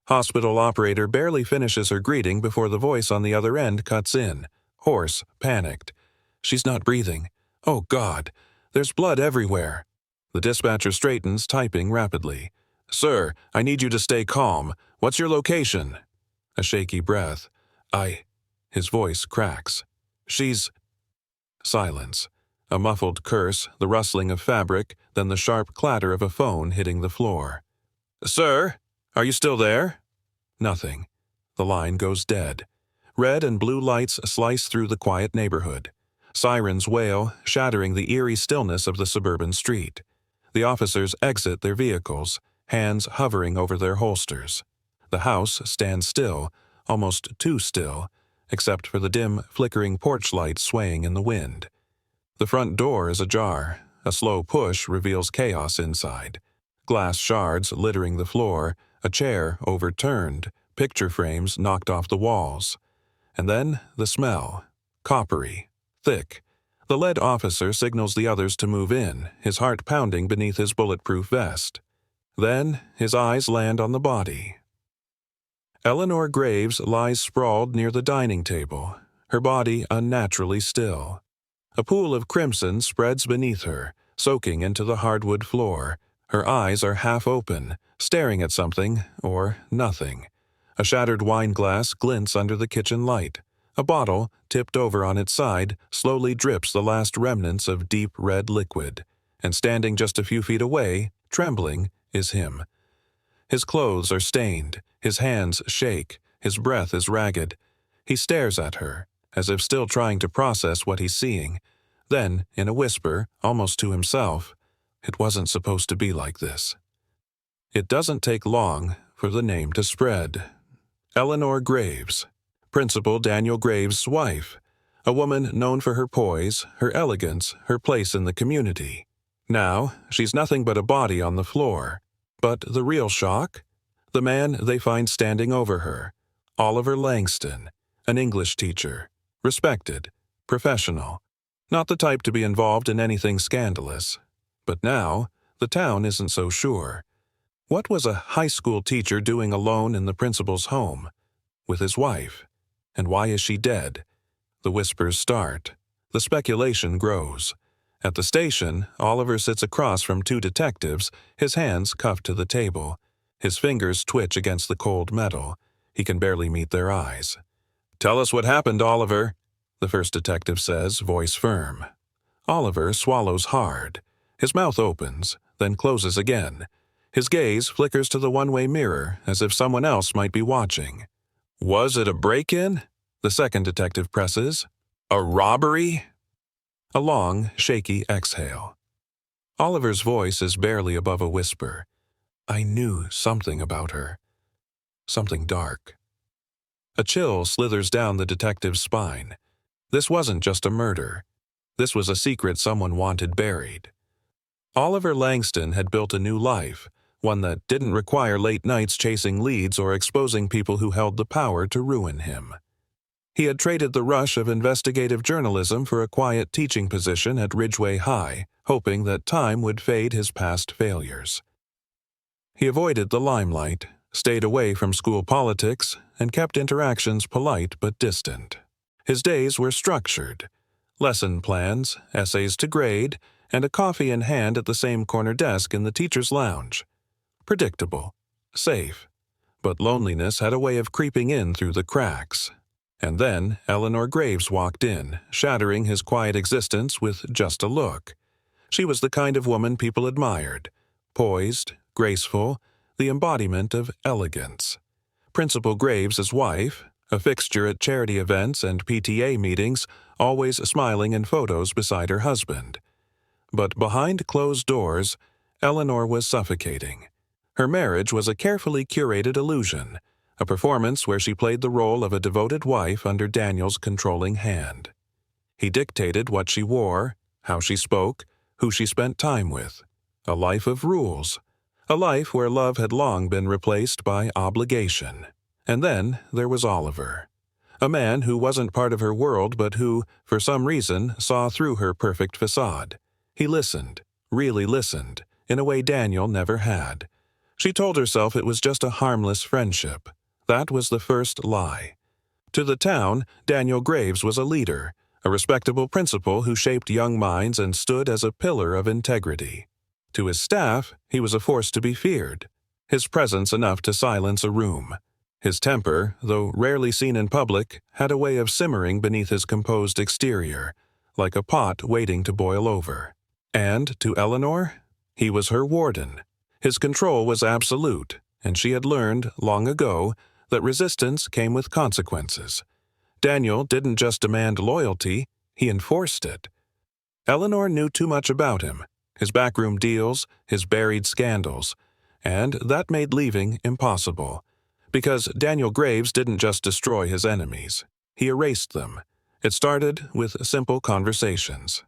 Hospital operator barely finishes her greeting before the voice on the other end cuts in, hoarse, panicked. She's not breathing. Oh, God. There's blood everywhere. The dispatcher straightens, typing rapidly. Sir, I need you to stay calm. What's your location? A shaky breath. His voice cracks. She's... Silence. A muffled curse, the rustling of fabric, then the sharp clatter of a phone hitting the floor. Sir, are you still there? Nothing. The line goes dead. Red and blue lights slice through the quiet neighborhood. Sirens wail, shattering the eerie stillness of the suburban street. The officers exit their vehicles, hands hovering over their holsters. The house stands still, almost too still, except for the dim, flickering porch light swaying in the wind. The front door is ajar. A slow push reveals chaos inside. Glass shards littering the floor, a chair overturned, picture frames knocked off the walls. And then the smell. Coppery. Thick. The lead officer signals the others to move in, his heart pounding beneath his bulletproof vest. Then his eyes land on the body. Eleanor Graves lies sprawled near the dining table, her body unnaturally still. A pool of crimson spreads beneath her, soaking into the hardwood floor. Her eyes are half open, staring at something or nothing. A shattered wine glass glints under the kitchen light. A bottle, tipped over on its side, slowly drips the last remnants of deep red liquid. And standing just a few feet away, trembling, is him. His clothes are stained, his hands shake, his breath is ragged. He stares at her, as if still trying to process what he's seeing. Then, in a whisper, almost to himself, "It wasn't supposed to be like this." It doesn't take long for the name to spread. Eleanor Graves. Principal Daniel Graves' wife, a woman known for her poise, her elegance, her place in the community. Now, she's nothing but a body on the floor. But the real shock? The man they find standing over her, Oliver Langston, an English teacher, respected, professional, not the type to be involved in anything scandalous. But now, the town isn't so sure. What was a high school teacher doing alone in the principal's home? With his wife? And why is she dead? The whispers start. The speculation grows. At the station, Oliver sits across from two detectives, his hands cuffed to the table. His fingers twitch against the cold metal. He can barely meet their eyes. "Tell us what happened, Oliver," the first detective says, voice firm. Oliver swallows hard. His mouth opens, then closes again. His gaze flickers to the one-way mirror, as if someone else might be watching. "Was it a break-in?" the second detective presses. "A robbery?" A long, shaky exhale. Oliver's voice is barely above a whisper. "I knew something about her. Something dark." A chill slithers down the detective's spine. This wasn't just a murder. This was a secret someone wanted buried. Oliver Langston had built a new life, one that didn't require late nights chasing leads or exposing people who held the power to ruin him. He had traded the rush of investigative journalism for a quiet teaching position at Ridgeway High, hoping that time would fade his past failures. He avoided the limelight, stayed away from school politics, and kept interactions polite but distant. His days were structured. Lesson plans, essays to grade, and a coffee in hand at the same corner desk in the teacher's lounge. Predictable. Safe. But loneliness had a way of creeping in through the cracks. And then Eleanor Graves walked in, shattering his quiet existence with just a look. She was the kind of woman people admired. Poised, graceful, the embodiment of elegance. Principal Graves' wife, a fixture at charity events and PTA meetings, always smiling in photos beside her husband. But behind closed doors, Eleanor was suffocating. Her marriage was a carefully curated illusion, a performance where she played the role of a devoted wife under Daniel's controlling hand. He dictated what she wore, how she spoke, who she spent time with. A life of rules. A life where love had long been replaced by obligation. And then there was Oliver. A man who wasn't part of her world but who, for some reason, saw through her perfect facade. He listened, really listened, in a way Daniel never had. She told herself it was just a harmless friendship. That was the first lie. To the town, Daniel Graves was a leader, a respectable principal who shaped young minds and stood as a pillar of integrity. To his staff, he was a force to be feared, his presence enough to silence a room. His temper, though rarely seen in public, had a way of simmering beneath his composed exterior, like a pot waiting to boil over. And to Eleanor, he was her warden. His control was absolute, and she had learned, long ago, that resistance came with consequences. Daniel didn't just demand loyalty, he enforced it. Eleanor knew too much about him, his backroom deals, his buried scandals, and that made leaving impossible. Because Daniel Graves didn't just destroy his enemies, he erased them. It started with simple conversations.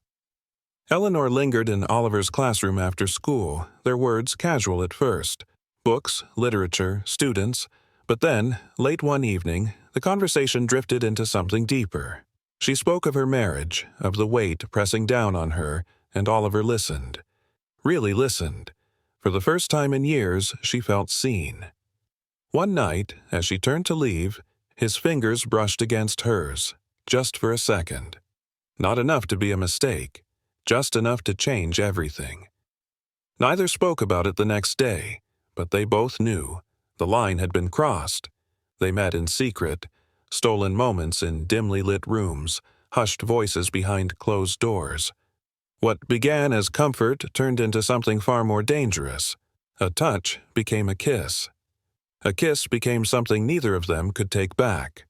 Eleanor lingered in Oliver's classroom after school, their words casual at first. Books, literature, students. But then, late one evening, the conversation drifted into something deeper. She spoke of her marriage, of the weight pressing down on her, and Oliver listened. Really listened. For the first time in years, she felt seen. One night, as she turned to leave, his fingers brushed against hers, just for a second. Not enough to be a mistake, just enough to change everything. Neither spoke about it the next day, but they both knew. The line had been crossed. They met in secret, stolen moments in dimly lit rooms, hushed voices behind closed doors. What began as comfort turned into something far more dangerous. A touch became a kiss. A kiss became something neither of them could take back.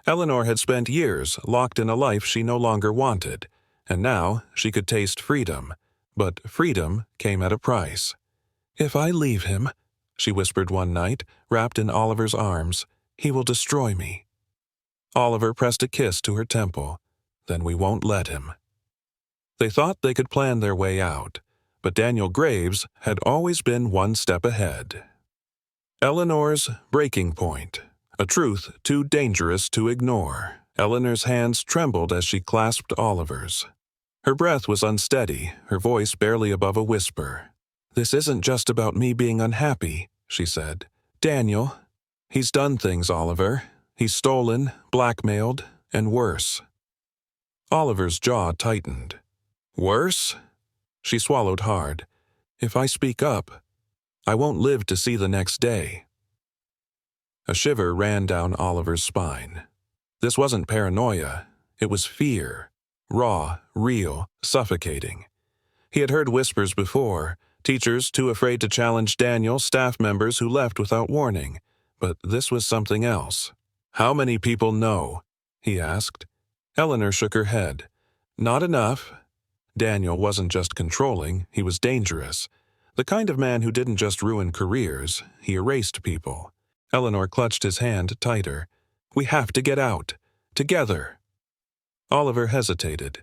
Eleanor had spent years locked in a life she no longer wanted, and now she could taste freedom. But freedom came at a price. "If I leave him," she whispered one night, wrapped in Oliver's arms, "he will destroy me." Oliver pressed a kiss to her temple. "Then we won't let him." They thought they could plan their way out, but Daniel Graves had always been one step ahead. Eleanor's breaking point. A truth too dangerous to ignore. Eleanor's hands trembled as she clasped Oliver's. Her breath was unsteady, her voice barely above a whisper. "This isn't just about me being unhappy," she said. "Daniel, he's done things, Oliver. He's stolen, blackmailed, and worse." Oliver's jaw tightened. "Worse?" She swallowed hard. "If I speak up, I won't live to see the next day." A shiver ran down Oliver's spine. This wasn't paranoia. It was fear. Raw, real, suffocating. He had heard whispers before, teachers too afraid to challenge Daniel, staff members who left without warning. But this was something else. "How many people know?" he asked. Eleanor shook her head. "Not enough." Daniel wasn't just controlling, he was dangerous. The kind of man who didn't just ruin careers, he erased people. Eleanor clutched his hand tighter. "We have to get out. Together." Oliver hesitated.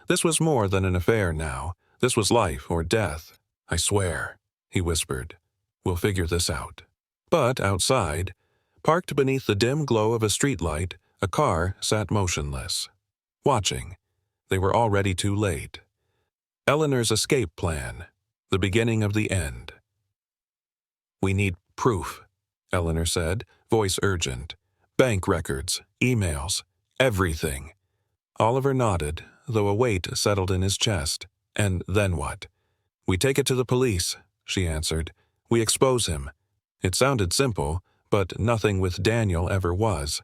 This was more than an affair now. This was life or death. "I swear," he whispered. "We'll figure this out." But outside, parked beneath the dim glow of a streetlight, a car sat motionless. Watching. They were already too late. Eleanor's escape plan. The beginning of the end. "We need proof," Eleanor said, voice urgent. "Bank records, emails, everything." Oliver nodded, though a weight settled in his chest. "And then what?" "We take it to the police," she answered. "We expose him." It sounded simple, but nothing with Daniel ever was.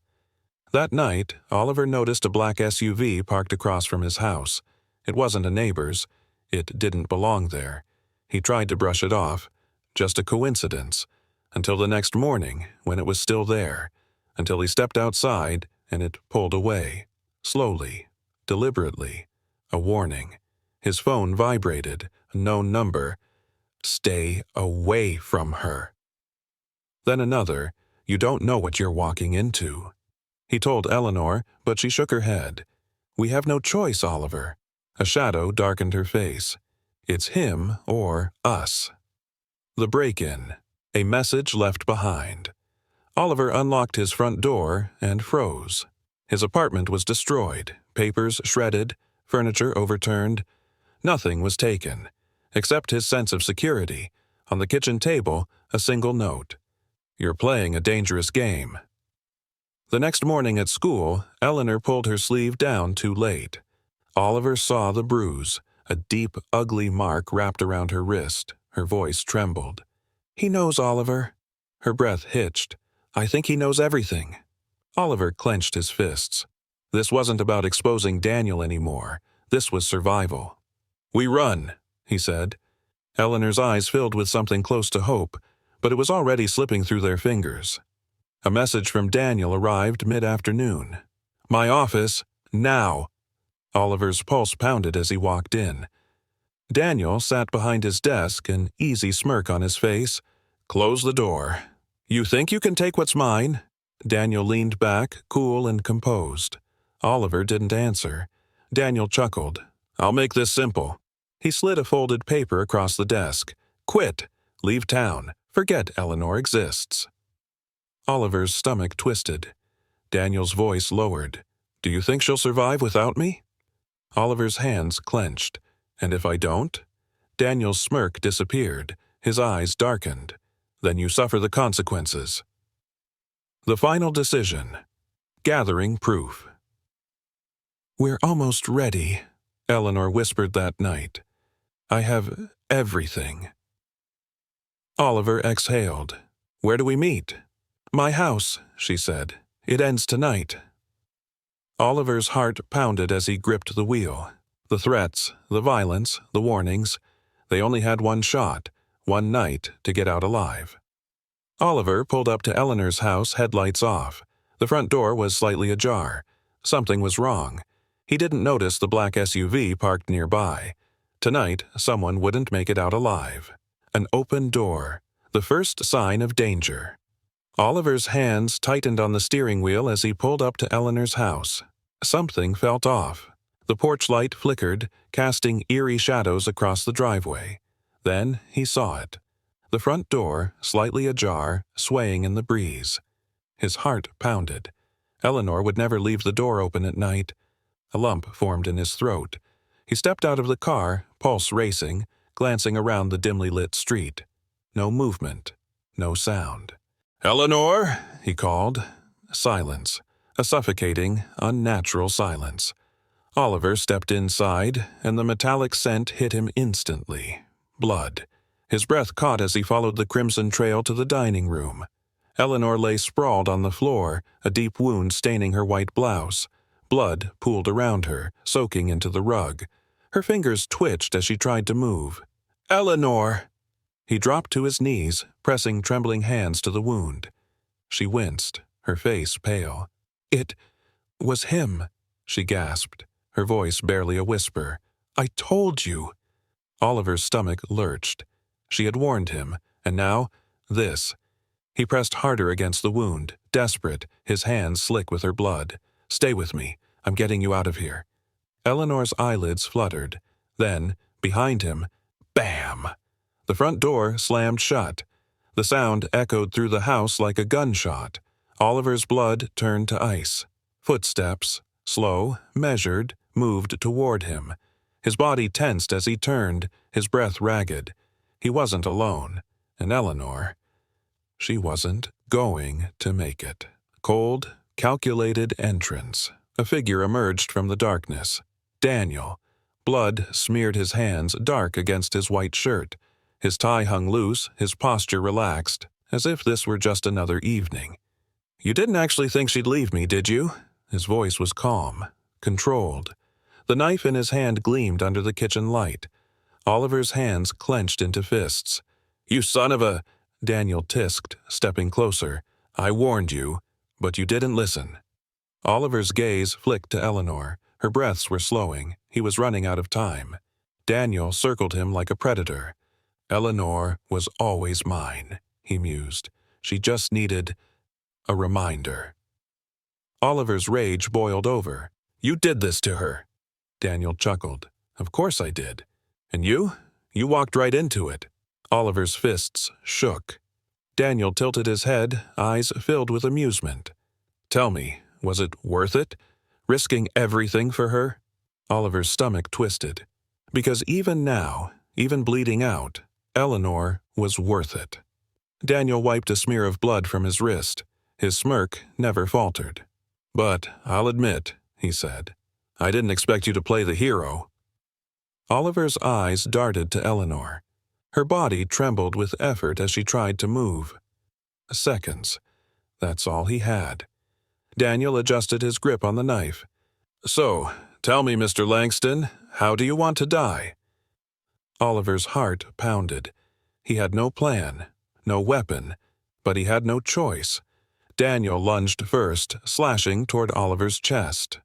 That night, Oliver noticed a black SUV parked across from his house. It wasn't a neighbor's. It didn't belong there. He tried to brush it off. Just a coincidence. Until the next morning, when it was still there. Until he stepped outside, and it pulled away. Slowly. Deliberately. A warning. His phone vibrated. A known number. "Stay away from her." Then another. "You don't know what you're walking into." He told Eleanor, but she shook her head. "We have no choice, Oliver." A shadow darkened her face. "It's him or us." The break-in. A message left behind. Oliver unlocked his front door and froze. His apartment was destroyed, papers shredded, furniture overturned. Nothing was taken, except his sense of security. On the kitchen table, a single note. You're playing a dangerous game. The next morning at school, Eleanor pulled her sleeve down too late. Oliver saw the bruise, a deep, ugly mark wrapped around her wrist. Her voice trembled. "He knows, Oliver." Her breath hitched. "I think he knows everything." Oliver clenched his fists. This wasn't about exposing Daniel anymore. This was survival. "We run," he said. Eleanor's eyes filled with something close to hope, but it was already slipping through their fingers. A message from Daniel arrived mid-afternoon. "My office, now." Oliver's pulse pounded as he walked in. Daniel sat behind his desk, an easy smirk on his face. "Close the door." "You think you can take what's mine?" Daniel leaned back, cool and composed. Oliver didn't answer. Daniel chuckled. "I'll make this simple." He slid a folded paper across the desk. "Quit. Leave town. Forget Eleanor exists." Oliver's stomach twisted. Daniel's voice lowered. "Do you think she'll survive without me?" Oliver's hands clenched. "And if I don't?" Daniel's smirk disappeared. His eyes darkened. "Then you suffer the consequences." The final decision. Gathering proof. "We're almost ready," Eleanor whispered that night. "I have everything." Oliver exhaled. "Where do we meet?" "My house," she said. "It ends tonight." Oliver's heart pounded as he gripped the wheel. The threats, the violence, the warnings. They only had one shot, one night to get out alive. Oliver pulled up to Eleanor's house, headlights off. The front door was slightly ajar. Something was wrong. He didn't notice the black SUV parked nearby. Tonight, someone wouldn't make it out alive. An open door, the first sign of danger. Oliver's hands tightened on the steering wheel as he pulled up to Eleanor's house. Something felt off. The porch light flickered, casting eerie shadows across the driveway. Then he saw it. The front door, slightly ajar, swaying in the breeze. His heart pounded. Eleanor would never leave the door open at night. A lump formed in his throat. He stepped out of the car, pulse racing, glancing around the dimly lit street. No movement, no sound. "Eleanor," he called. Silence. A suffocating, unnatural silence. Oliver stepped inside, and the metallic scent hit him instantly. Blood. His breath caught as he followed the crimson trail to the dining room. Eleanor lay sprawled on the floor, a deep wound staining her white blouse. Blood pooled around her, soaking into the rug. Her fingers twitched as she tried to move. "Eleanor!" He dropped to his knees, pressing trembling hands to the wound. She winced, her face pale. "It was him," she gasped, her voice barely a whisper. "I told you." Oliver's stomach lurched. She had warned him, and now, this. He pressed harder against the wound, desperate, his hands slick with her blood. "Stay with me. I'm getting you out of here." Eleanor's eyelids fluttered. Then, behind him, bam! The front door slammed shut. The sound echoed through the house like a gunshot. Oliver's blood turned to ice. Footsteps, slow, measured, moved toward him. His body tensed as he turned, his breath ragged. He wasn't alone. And Eleanor, she wasn't going to make it. Cold, calculated entrance. A figure emerged from the darkness. Daniel. Blood smeared his hands, dark against his white shirt. His tie hung loose, his posture relaxed, as if this were just another evening. "You didn't actually think she'd leave me, did you?" His voice was calm, controlled. The knife in his hand gleamed under the kitchen light. Oliver's hands clenched into fists. "You son of a—" Daniel tisked, stepping closer. "I warned you, but you didn't listen." Oliver's gaze flicked to Eleanor. Her breaths were slowing. He was running out of time. Daniel circled him like a predator. "Eleanor was always mine," he mused. "She just needed a reminder." Oliver's rage boiled over. "You did this to her." Daniel chuckled. "Of course I did. And you? You walked right into it." Oliver's fists shook. Daniel tilted his head, eyes filled with amusement. "Tell me, was it worth it? Risking everything for her?" Oliver's stomach twisted. Because even now, even bleeding out, Eleanor was worth it. Daniel wiped a smear of blood from his wrist. His smirk never faltered. "But I'll admit," he said, "I didn't expect you to play the hero." Oliver's eyes darted to Eleanor. Her body trembled with effort as she tried to move. Seconds. That's all he had. Daniel adjusted his grip on the knife. "So, tell me, Mr. Langston, how do you want to die?" Oliver's heart pounded. He had no plan, no weapon, but he had no choice. Daniel lunged first, slashing toward Oliver's chest.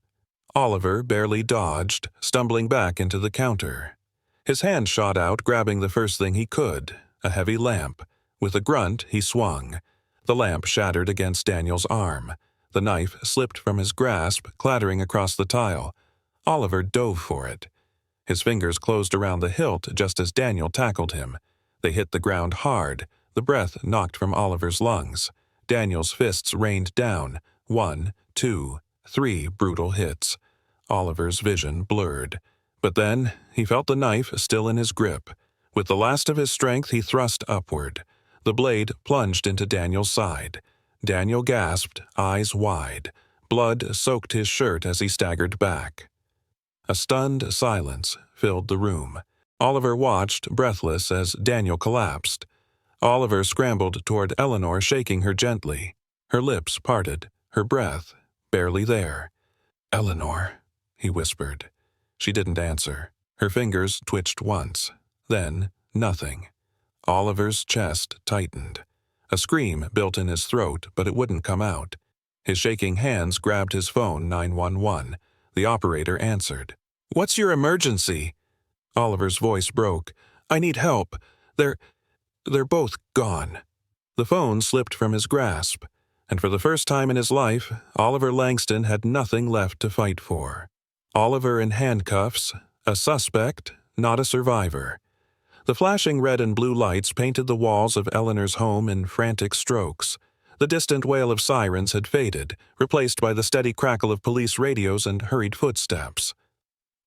Oliver barely dodged, stumbling back into the counter. His hand shot out, grabbing the first thing he could, a heavy lamp. With a grunt, he swung. The lamp shattered against Daniel's arm. The knife slipped from his grasp, clattering across the tile. Oliver dove for it. His fingers closed around the hilt just as Daniel tackled him. They hit the ground hard. The breath knocked from Oliver's lungs. Daniel's fists rained down. 1, 2, 3 brutal hits. Oliver's vision blurred. But then he felt the knife still in his grip. With the last of his strength, he thrust upward. The blade plunged into Daniel's side. Daniel gasped, eyes wide. Blood soaked his shirt as he staggered back. A stunned silence filled the room. Oliver watched, breathless, as Daniel collapsed. Oliver scrambled toward Eleanor, shaking her gently. Her lips parted, her breath barely there. "Eleanor," he whispered. She didn't answer. Her fingers twitched once. Then, nothing. Oliver's chest tightened. A scream built in his throat, but it wouldn't come out. His shaking hands grabbed his phone, 911. The operator answered. "What's your emergency?" Oliver's voice broke. "I need help. They're both gone." The phone slipped from his grasp, and for the first time in his life, Oliver Langston had nothing left to fight for. Oliver in handcuffs, a suspect, not a survivor. The flashing red and blue lights painted the walls of Eleanor's home in frantic strokes. The distant wail of sirens had faded, replaced by the steady crackle of police radios and hurried footsteps.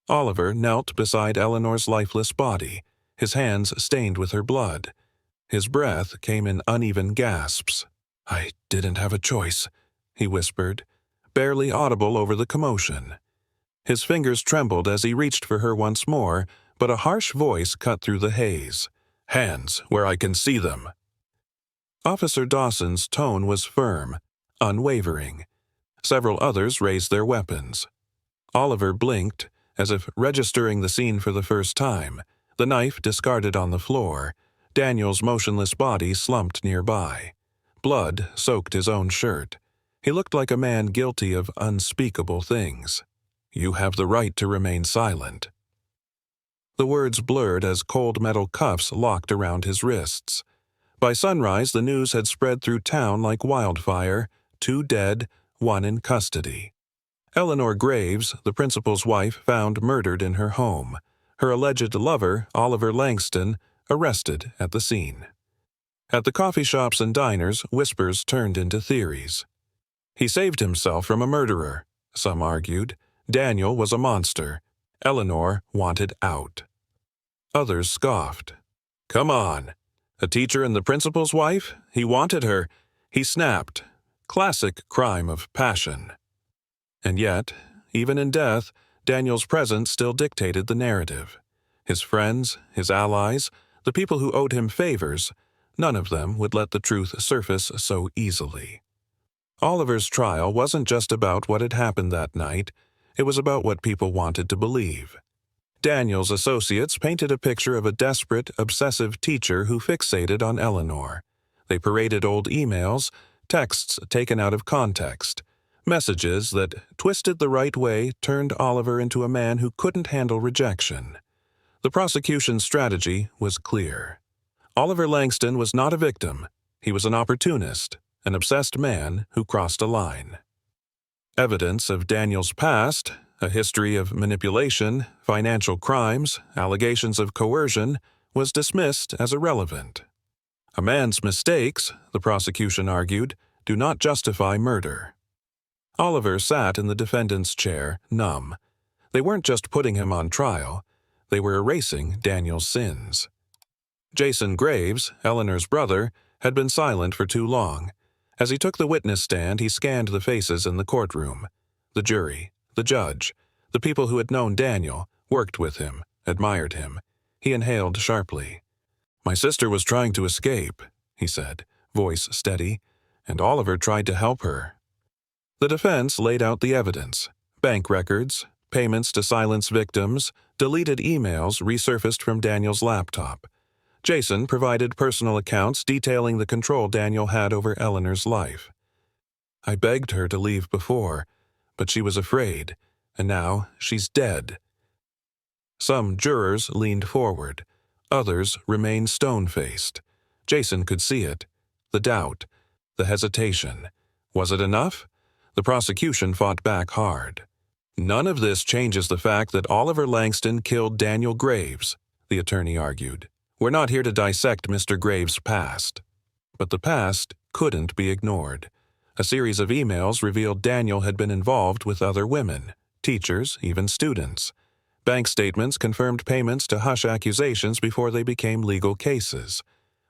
Oliver knelt beside Eleanor's lifeless body, his hands stained with her blood. His breath came in uneven gasps. "I didn't have a choice," he whispered, barely audible over the commotion. His fingers trembled as he reached for her once more, but a harsh voice cut through the haze. "Hands where I can see them." Officer Dawson's tone was firm, unwavering. Several others raised their weapons. Oliver blinked, as if registering the scene for the first time. The knife discarded on the floor. Daniel's motionless body slumped nearby. Blood soaked his own shirt. He looked like a man guilty of unspeakable things. "You have the right to remain silent." The words blurred as cold metal cuffs locked around his wrists. By sunrise, the news had spread through town like wildfire. 2 dead, 1 in custody. Eleanor Graves, the principal's wife, found murdered in her home. Her alleged lover, Oliver Langston, arrested at the scene. At the coffee shops and diners, whispers turned into theories. He saved himself from a murderer, some argued. Daniel was a monster. Eleanor wanted out. Others scoffed. "Come on. A teacher and the principal's wife? He wanted her. He snapped. Classic crime of passion." And yet, even in death, Daniel's presence still dictated the narrative. His friends, his allies, the people who owed him favors, none of them would let the truth surface so easily. Oliver's trial wasn't just about what had happened that night, it was about what people wanted to believe. Daniel's associates painted a picture of a desperate, obsessive teacher who fixated on Eleanor. They paraded old emails, texts taken out of context, messages that, twisted the right way, turned Oliver into a man who couldn't handle rejection. The prosecution's strategy was clear. Oliver Langston was not a victim. He was an opportunist, an obsessed man who crossed a line. Evidence of Daniel's past, a history of manipulation, financial crimes, allegations of coercion, was dismissed as irrelevant. A man's mistakes, the prosecution argued, do not justify murder. Oliver sat in the defendant's chair, numb. They weren't just putting him on trial, they were erasing Daniel's sins. Jason Graves, Eleanor's brother, had been silent for too long. As he took the witness stand, he scanned the faces in the courtroom. The jury, the judge, the people who had known Daniel, worked with him, admired him. He inhaled sharply. "My sister was trying to escape," he said, voice steady, "and Oliver tried to help her." The defense laid out the evidence. Bank records, payments to silence victims, deleted emails resurfaced from Daniel's laptop. Jason provided personal accounts detailing the control Daniel had over Eleanor's life. "I begged her to leave before, but she was afraid, and now she's dead." Some jurors leaned forward. Others remained stone-faced. Jason could see it. The doubt. The hesitation. Was it enough? The prosecution fought back hard. "None of this changes the fact that Oliver Langston killed Daniel Graves," the attorney argued. "We're not here to dissect Mr. Graves' past." But the past couldn't be ignored. A series of emails revealed Daniel had been involved with other women, teachers, even students. Bank statements confirmed payments to hush accusations before they became legal cases.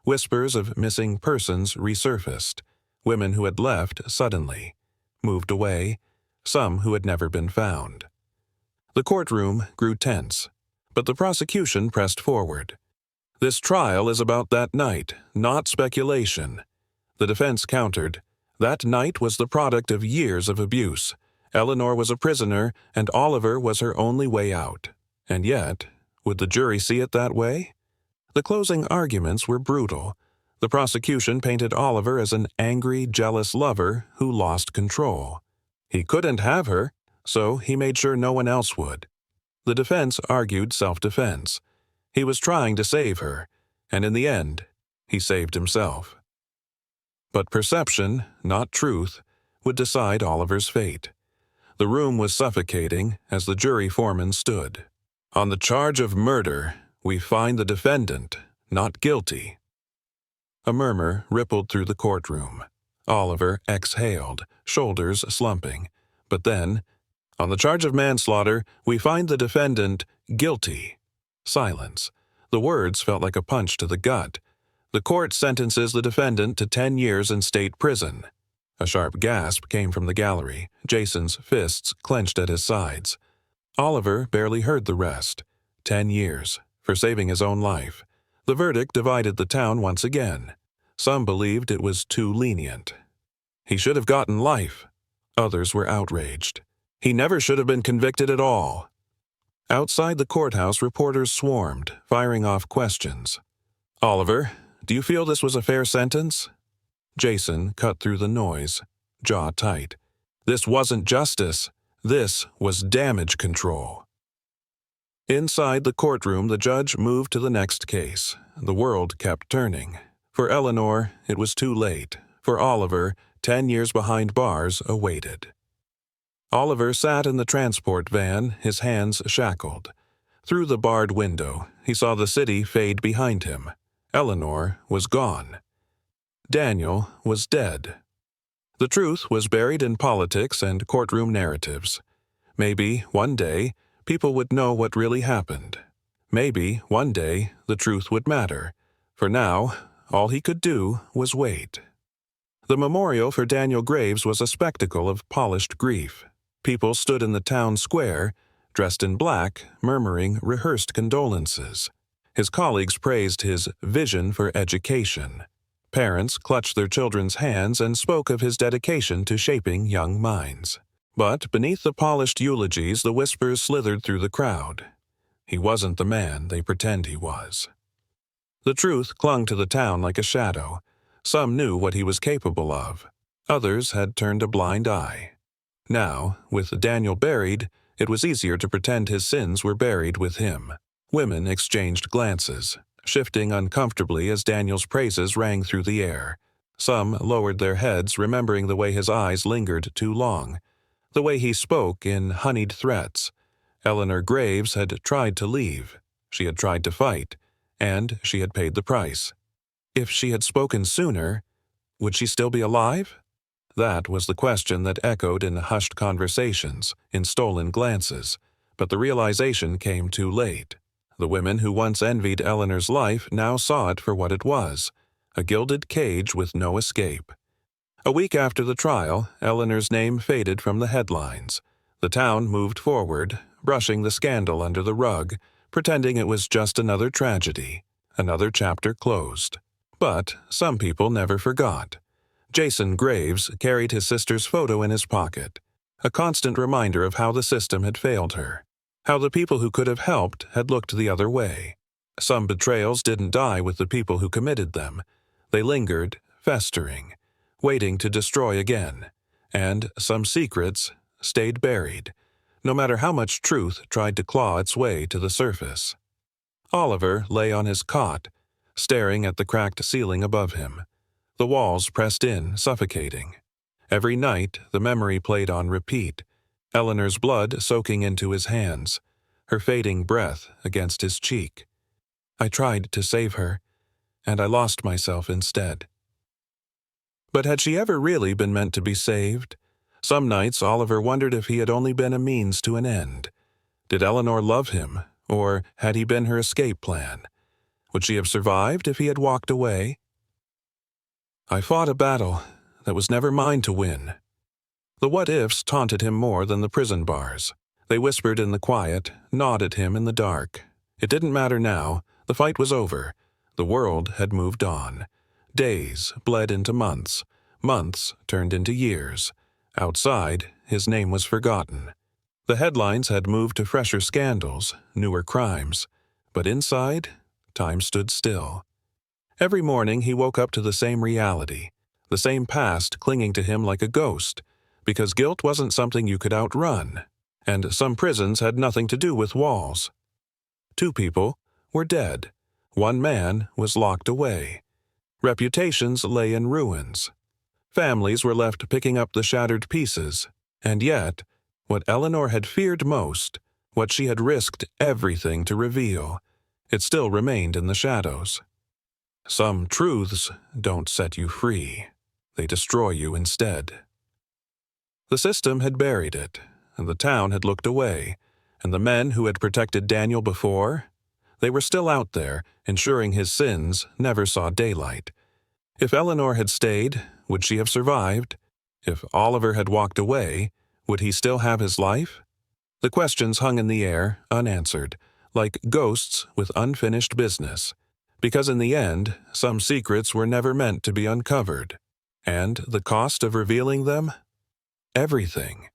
Whispers of missing persons resurfaced. Women who had left suddenly, moved away, some who had never been found. The courtroom grew tense, but the prosecution pressed forward. "This trial is about that night, not speculation." The defense countered. That night was the product of years of abuse. Eleanor was a prisoner, and Oliver was her only way out. And yet, would the jury see it that way? The closing arguments were brutal. The prosecution painted Oliver as an angry, jealous lover who lost control. He couldn't have her, so he made sure no one else would. The defense argued self-defense. He was trying to save her, and in the end, he saved himself. But perception, not truth, would decide Oliver's fate. The room was suffocating as the jury foreman stood. "On the charge of murder, we find the defendant not guilty." A murmur rippled through the courtroom. Oliver exhaled, shoulders slumping. But then, "On the charge of manslaughter, we find the defendant guilty." Silence. The words felt like a punch to the gut. "The court sentences the defendant to 10 years in state prison." A sharp gasp came from the gallery, Jason's fists clenched at his sides. Oliver barely heard the rest. 10 years, for saving his own life. The verdict divided the town once again. Some believed it was too lenient. He should have gotten life. Others were outraged. He never should have been convicted at all. Outside the courthouse, reporters swarmed, firing off questions. "Oliver, do you feel this was a fair sentence?" Jason cut through the noise, jaw tight. This wasn't justice. This was damage control. Inside the courtroom, the judge moved to the next case. The world kept turning. For Eleanor, it was too late. For Oliver, 10 years behind bars awaited. Oliver sat in the transport van, his hands shackled. Through the barred window, he saw the city fade behind him. Eleanor was gone. Daniel was dead. The truth was buried in politics and courtroom narratives. Maybe, one day, people would know what really happened. Maybe, one day, the truth would matter. For now, all he could do was wait. The memorial for Daniel Graves was a spectacle of polished grief. People stood in the town square, dressed in black, murmuring rehearsed condolences. His colleagues praised his vision for education. Parents clutched their children's hands and spoke of his dedication to shaping young minds. But beneath the polished eulogies, the whispers slithered through the crowd. He wasn't the man they pretend he was. The truth clung to the town like a shadow. Some knew what he was capable of. Others had turned a blind eye. Now, with Daniel buried, it was easier to pretend his sins were buried with him. Women exchanged glances, shifting uncomfortably as Daniel's praises rang through the air. Some lowered their heads, remembering the way his eyes lingered too long, the way he spoke in honeyed threats. Eleanor Graves had tried to leave. She had tried to fight, and she had paid the price. If she had spoken sooner, would she still be alive? That was the question that echoed in hushed conversations, in stolen glances, but the realization came too late. The women who once envied Eleanor's life now saw it for what it was, a gilded cage with no escape. A week after the trial, Eleanor's name faded from the headlines. The town moved forward, brushing the scandal under the rug, pretending it was just another tragedy, another chapter closed. But some people never forgot. Jason Graves carried his sister's photo in his pocket, a constant reminder of how the system had failed her, how the people who could have helped had looked the other way. Some betrayals didn't die with the people who committed them. They lingered, festering, waiting to destroy again. And some secrets stayed buried, no matter how much truth tried to claw its way to the surface. Oliver lay on his cot, staring at the cracked ceiling above him. The walls pressed in, suffocating. Every night, the memory played on repeat, Eleanor's blood soaking into his hands, her fading breath against his cheek. I tried to save her, and I lost myself instead. But had she ever really been meant to be saved? Some nights Oliver wondered if he had only been a means to an end. Did Eleanor love him, or had he been her escape plan? Would she have survived if he had walked away? I fought a battle that was never mine to win. The what-ifs taunted him more than the prison bars. They whispered in the quiet, gnawed at him in the dark. It didn't matter now. The fight was over. The world had moved on. Days bled into months. Months turned into years. Outside, his name was forgotten. The headlines had moved to fresher scandals, newer crimes. But inside, time stood still. Every morning he woke up to the same reality, the same past clinging to him like a ghost, because guilt wasn't something you could outrun, and some prisons had nothing to do with walls. 2 people were dead. 1 man was locked away. Reputations lay in ruins. Families were left picking up the shattered pieces, and yet, what Eleanor had feared most, what she had risked everything to reveal, it still remained in the shadows. Some truths don't set you free. They destroy you instead. The system had buried it, and the town had looked away, and the men who had protected Daniel before, they were still out there, ensuring his sins never saw daylight. If Eleanor had stayed, would she have survived? If Oliver had walked away, would he still have his life? The questions hung in the air, unanswered, like ghosts with unfinished business. Because in the end, some secrets were never meant to be uncovered. And the cost of revealing them? Everything.